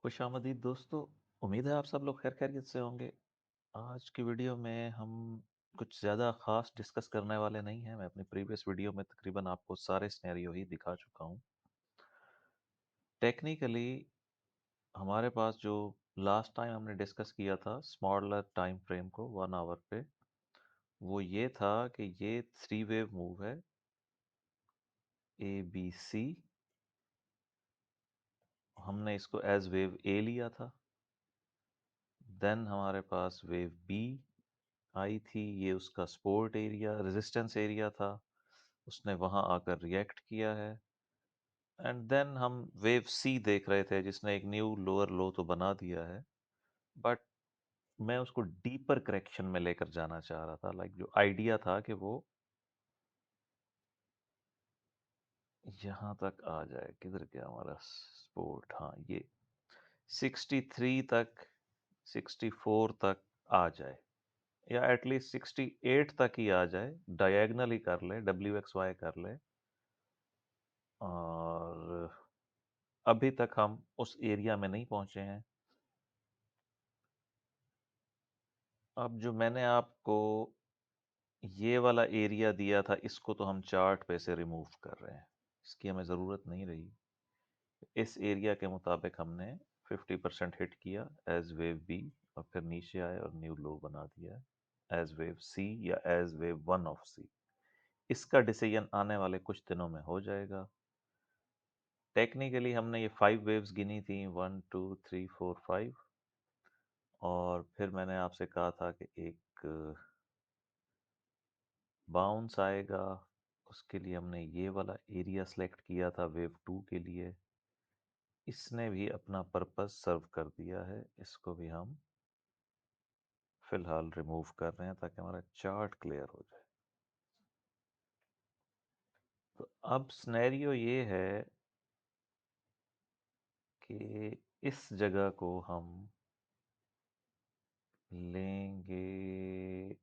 खुशामदीद दोस्तों। उम्मीद है आप सब लोग खैर खैरियत से होंगे। आज की वीडियो में हम कुछ ज़्यादा ख़ास डिस्कस करने वाले नहीं हैं। मैं अपनी प्रीवियस वीडियो में तकरीबन आपको सारे सिनेरियो ही दिखा चुका हूँ। टेक्निकली हमारे पास जो लास्ट टाइम हमने डिस्कस किया था स्मॉलर टाइम फ्रेम को 1 आवर पे, वो ये था कि ये 3 वेव मूव है ABC। हमने इसको एज वेव A लिया था। देन हमारे पास वेव B आई थी। ये उसका सपोर्ट एरिया रेजिस्टेंस एरिया था। उसने वहां आकर रिएक्ट किया है। एंड देन हम वेव सी देख रहे थे जिसने एक न्यू लोअर लो तो बना दिया है, बट मैं उसको डीपर करेक्शन में लेकर जाना चाह रहा था। लाइक जो आइडिया था कि वो यहाँ तक आ जाए। किधर गया हमारा सपोर्ट? हाँ, ये 63 तक, 64 तक आ जाए, या एटलीस्ट 68 तक ही आ जाए। डायगनल ही कर ले, WXY कर ले। और अभी तक हम उस एरिया में नहीं पहुंचे हैं। अब जो मैंने आपको ये वाला एरिया दिया था, इसको तो हम चार्ट पे से रिमूव कर रहे हैं, इसकी हमें ज़रूरत नहीं रही। इस एरिया के मुताबिक हमने 50% हिट किया एज वेव बी, और फिर नीचे आए और न्यू लो बना दिया एज वेव सी या एज वेव 1 ऑफ सी। इसका डिसीजन आने वाले कुछ दिनों में हो जाएगा। टेक्निकली हमने ये 5 वेव्स गिनी थी, 1 2 3 4 5। और फिर मैंने आपसे कहा था कि एक बाउंस आएगा। उसके लिए हमने ये वाला एरिया सेलेक्ट किया था वेव 2 के लिए। इसने भी अपना पर्पस सर्व कर दिया है। इसको भी हम फिलहाल रिमूव कर रहे हैं ताकि हमारा चार्ट क्लियर हो जाए। तो अब सिनेरियो ये है कि इस जगह को हम लेंगे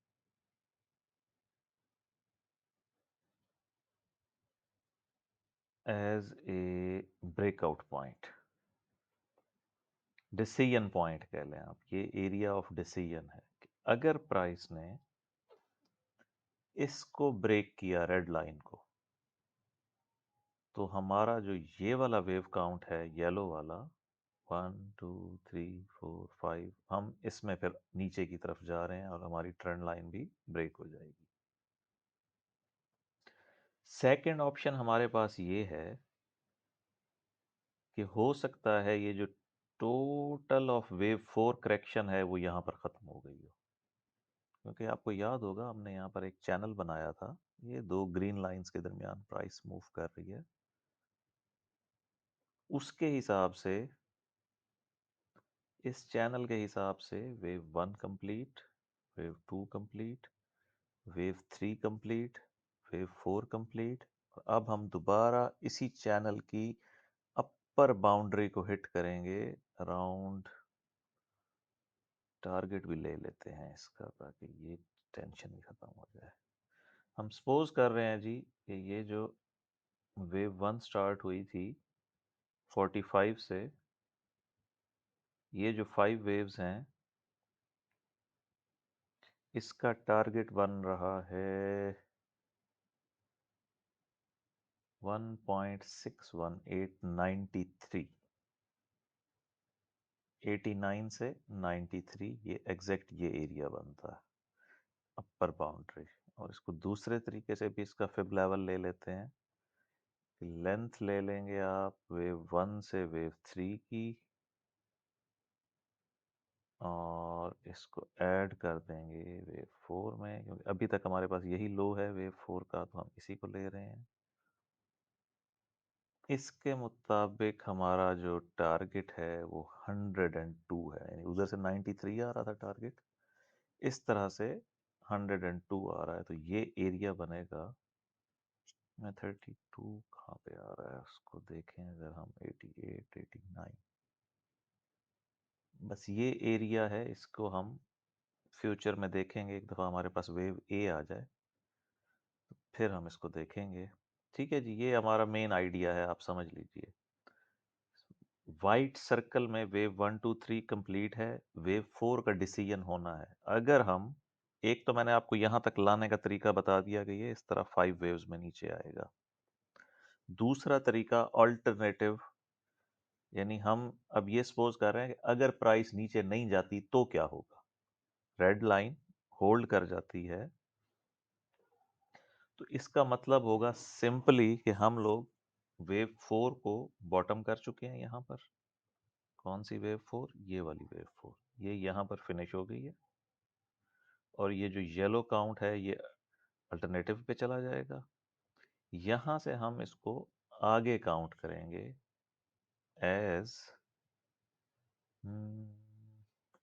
as a breakout point, decision point कह लें आप। ये एरिया ऑफ डिसीजन है कि अगर प्राइस ने इसको ब्रेक किया, रेड लाइन को, तो हमारा जो ये वाला वेव काउंट है, येलो वाला, 1 2 3 4 5, हम इसमें फिर नीचे की तरफ जा रहे हैं और हमारी ट्रेंड लाइन भी ब्रेक हो जाएगी। सेकंड ऑप्शन हमारे पास ये है कि हो सकता है ये जो टोटल ऑफ वेव 4 करेक्शन है वो यहाँ पर ख़त्म हो गई हो। क्योंकि आपको याद होगा हमने यहाँ पर एक चैनल बनाया था, ये दो ग्रीन लाइंस के दरमियान प्राइस मूव कर रही है। उसके हिसाब से, इस चैनल के हिसाब से wave 1 complete, wave 2 complete, wave 3 complete, wave 4 complete. और अब हम दोबारा इसी चैनल की अपर बाउंड्री को हिट करेंगे अराउंड। टारगेट भी ले लेते हैं इसका ताकि ये टेंशन भी ख़त्म हो जाए। हम सपोज कर रहे हैं जी कि ये जो वेव 1 स्टार्ट हुई थी 45 से, ये जो 5 वेव्स हैं, इसका टारगेट बन रहा है 1.61893। 89 से 93, ये एग्जैक्ट ये एरिया बनता है अपर बाउंड्री। और इसको दूसरे तरीके से भी इसका फिब लेवल ले लेते हैं। लेंथ ले लेंगे आप वेव 1 से वेव 3 की, और इसको ऐड कर देंगे वेव 4 में, क्योंकि अभी तक हमारे पास यही लो है वेव 4 का, तो हम इसी को ले रहे हैं। इसके मुताबिक हमारा जो टारगेट है वो 102 है, यानी उधर से 93 आ रहा था टारगेट, इस तरह से 102 आ रहा है। तो ये एरिया बनेगा। मैं 32 कहाँ पे आ रहा है उसको देखें, अगर हम 88 89, बस ये एरिया है। इसको हम फ्यूचर में देखेंगे, एक दफ़ा हमारे पास वेव ए आ जाए फिर हम इसको देखेंगे। ठीक है जी, ये हमारा मेन आइडिया है, आप समझ लीजिए। वाइट सर्कल में वेव 1 2 3 कंप्लीट है, वेव 4 का डिसीजन होना है। अगर हम, एक तो मैंने आपको यहां तक लाने का तरीका बता दिया कि ये इस तरह 5 वेव्स में नीचे आएगा। दूसरा तरीका अल्टरनेटिव, यानी हम अब ये सपोज कर रहे हैं कि अगर प्राइस नीचे नहीं जाती तो क्या होगा। रेड लाइन होल्ड कर जाती है तो इसका मतलब होगा सिंपली कि हम लोग वेव 4 को बॉटम कर चुके हैं। यहां पर कौन सी वेव 4? ये वाली वेव 4, ये यहां पर फिनिश हो गई है। और ये जो येलो काउंट है ये अल्टरनेटिव पे चला जाएगा। यहां से हम इसको आगे काउंट करेंगे एज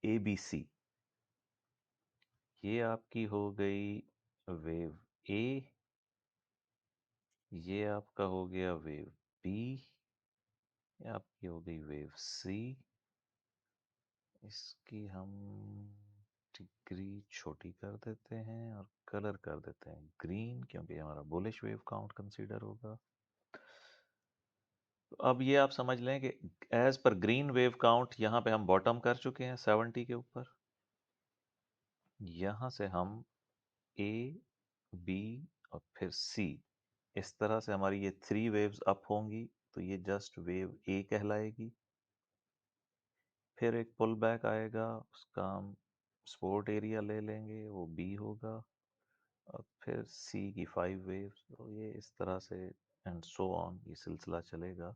ए बी सी। ये आपकी हो गई वेव ए, ये आपका हो गया वेव बी, ये आपकी हो गई वेव सी। इसकी हम डिग्री छोटी कर देते हैं और कलर कर देते हैं ग्रीन, क्योंकि हमारा बुलिश वेव काउंट कंसीडर होगा। तो अब ये आप समझ लें कि as per green wave count यहाँ पे हम बॉटम कर चुके हैं 70 के ऊपर। यहाँ से हम ए, बी और फिर सी, इस तरह से हमारी ये 3 वेव्स अप होंगी। तो ये जस्ट वेव ए कहलाएगी। फिर एक पुल बैक आएगा, उसका हम सपोर्ट एरिया ले लेंगे, वो बी होगा। और फिर सी की 5 वेव्स, तो ये इस तरह से एंड सो ऑन ये सिलसिला चलेगा।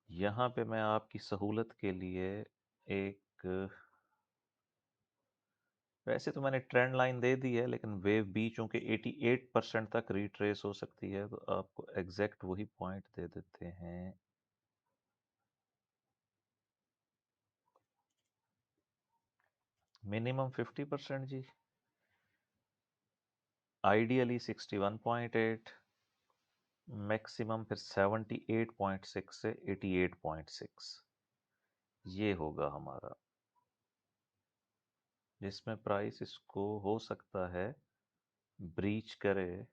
यहाँ पे मैं आपकी सहूलत के लिए एक, वैसे तो मैंने ट्रेंड लाइन दे दी है, लेकिन वेव बी चूंकि 88% तक रिट्रेस हो सकती है तो आपको एग्जैक्ट वही पॉइंट दे देते हैं। मिनिमम 50% जी, आइडियली 61.8, मैक्सिमम फिर 78.6 से 88.6, ये होगा हमारा, जिसमें प्राइस इसको हो सकता है ब्रीच करे।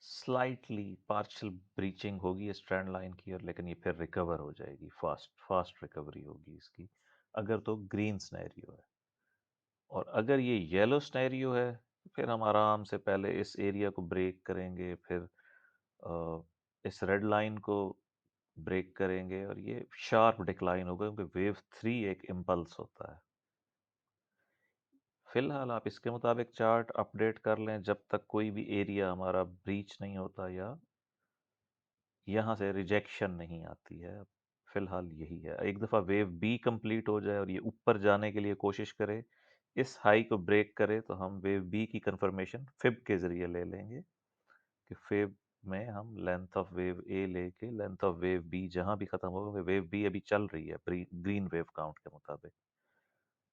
स्लाइटली पार्शियल ब्रीचिंग होगी इस ट्रेंड लाइन की, और लेकिन ये फिर रिकवर हो जाएगी, फास्ट फास्ट रिकवरी होगी इसकी, अगर तो ग्रीन स्नैरियो है। और अगर ये येलो स्नैरियो है तो फिर हम आराम से पहले इस एरिया को ब्रेक करेंगे, फिर इस रेड लाइन को ब्रेक करेंगे, और ये शार्प डिक्लाइन होगा क्योंकि वेव 3 एक इम्पल्स होता है। फिलहाल आप इसके मुताबिक चार्ट अपडेट कर लें जब तक कोई भी एरिया हमारा ब्रीच नहीं होता या यहाँ से रिजेक्शन नहीं आती है। फिलहाल यही है, एक दफ़ा वेव बी कंप्लीट हो जाए और ये ऊपर जाने के लिए कोशिश करे, इस हाई को ब्रेक करे, तो हम वेव बी की कंफर्मेशन फिब के ज़रिए ले लेंगे कि फिब में हम लेंथ ऑफ वेव ए लेके लेंथ ऑफ वेव बी जहाँ भी ख़त्म होगा, वेव बी अभी चल रही है ग्रीन वेव काउंट के मुताबिक,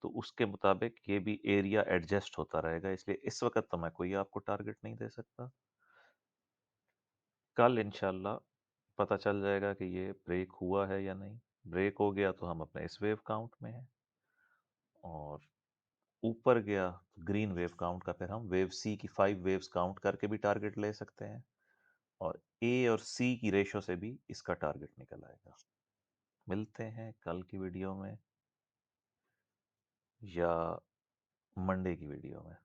तो उसके मुताबिक ये भी एरिया एडजस्ट होता रहेगा। इसलिए इस वक्त तो मैं कोई आपको टारगेट नहीं दे सकता। कल इंशाल्लाह पता चल जाएगा कि ये ब्रेक हुआ है या नहीं। ब्रेक हो गया तो हम अपने इस वेव काउंट में हैं, और ऊपर गया ग्रीन वेव काउंट का, फिर हम वेव सी की 5 वेव्स काउंट करके भी टारगेट ले सकते हैं, और ए और सी की रेशो से भी इसका टारगेट निकल आएगा। मिलते हैं कल की वीडियो में या मंडे की वीडियो में।